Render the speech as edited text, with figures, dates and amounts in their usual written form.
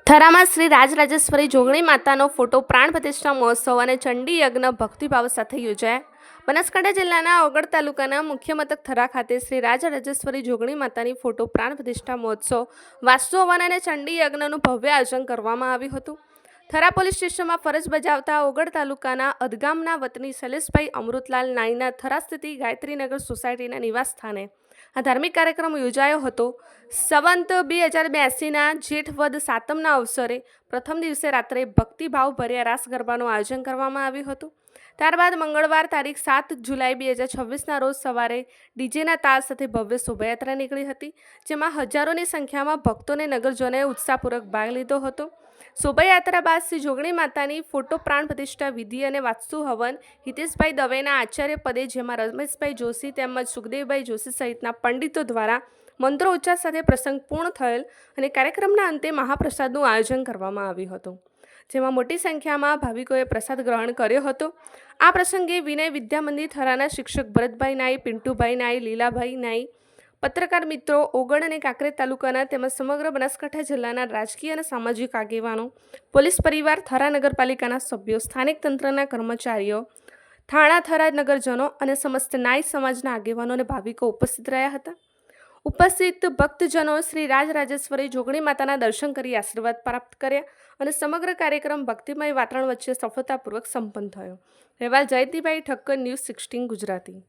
થરામાં શ્રી રાજરાજેશ્વરી જોગણી માતાનો ફોટો પ્રાણ પ્રતિષ્ઠા મહોત્સવ અને ચંડી યજ્ઞ ભક્તિભાવ સાથે યોજાયા। બનાસકાંઠા જિલ્લાના ઓગળ તાલુકાના મુખ્ય મથક થરા ખાતે શ્રી રાજરાજેશ્વરી જોગણી માતાની ફોટો પ્રાણ પ્રતિષ્ઠા મહોત્સવ, વાસ્તુ હવન અને ચંડી યજ્ઞનું ભવ્ય આયોજન કરવામાં આવ્યું હતું। થરા પોલીસ સ્ટેશનમાં ફરજ બજાવતા ઓગળ તાલુકાના અદગામના વતની શૈલેષભાઈ અમૃતલાલ નાઈના થરા સ્થિત ગાયત્રીનગર સોસાયટીના નિવાસ સ્થાને આ ધાર્મિક કાર્યક્રમ યોજાયો હતો। સંવત 2082ના જેઠ વદ સાતમના અવસરે પ્રથમ દિવસે રાત્રે ભક્તિભાવ ભર્યા રાસ ગરબાનું આયોજન કરવામાં આવ્યું હતું। ત્યારબાદ મંગળવાર તારીખ 7 જુલાઈ 2026ના રોજ સવારે ડીજેના તાલ સાથે ભવ્ય શોભાયાત્રા નીકળી હતી, જેમાં હજારોની સંખ્યામાં ભક્તોને નગરજનોએ ઉત્સાહપૂર્વક ભાગ લીધો હતો। શોભાયાત્રા બાદ શ્રી જોગણી માતાની ફોટો પ્રાણ પ્રતિષ્ઠા વિધિ અને વાસ્તુ હવન હિતેશભાઈ દવેના આચાર્ય પદે, જેમાં રમેશભાઈ જોશી તેમજ સુખદેવભાઈ જોશી સહિતના પંડિતો દ્વારા મંત્રો ઉચ્ચાર સાથે પ્રસંગ પૂર્ણ થયેલ અને કાર્યક્રમના અંતે મહાપ્રસાદનું આયોજન કરવામાં આવ્યું હતું, જેમાં મોટી સંખ્યામાં ભાવિકોએ પ્રસાદ ગ્રહણ કર્યો હતો। આ પ્રસંગે વિનય વિદ્યા મંદિર થરાના શિક્ષક ભરતભાઈ નાઈ, પિન્ટુભાઈ નાઈ, લીલાભાઈ નાઈ, પત્રકાર મિત્રો, ઓગળ અને કાંકરેજ તાલુકાના તેમજ સમગ્ર બનાસકાંઠા જિલ્લાના રાજકીય અને સામાજિક આગેવાનો, પોલીસ પરિવાર, થરા નગરપાલિકાના સભ્યો, સ્થાનિક તંત્રના કર્મચારીઓ, થાણા થરા નગરજનો અને સમસ્ત નાઈ સમાજના આગેવાનો અને ભાવિકો ઉપસ્થિત રહ્યા હતા। ઉપસ્થિત ભક્તજનો શ્રી રાજરાજેશ્વરી જોગણી માતાના દર્શન કરી આશીર્વાદ પ્રાપ્ત કર્યા અને સમગ્ર કાર્યક્રમ ભક્તિમય વાતાવરણ વચ્ચે સફળતાપૂર્વક સંપન્ન થયો। અહેવાલ જયંતિભાઈ ઠક્કર, ન્યૂઝ 16 ગુજરાતી।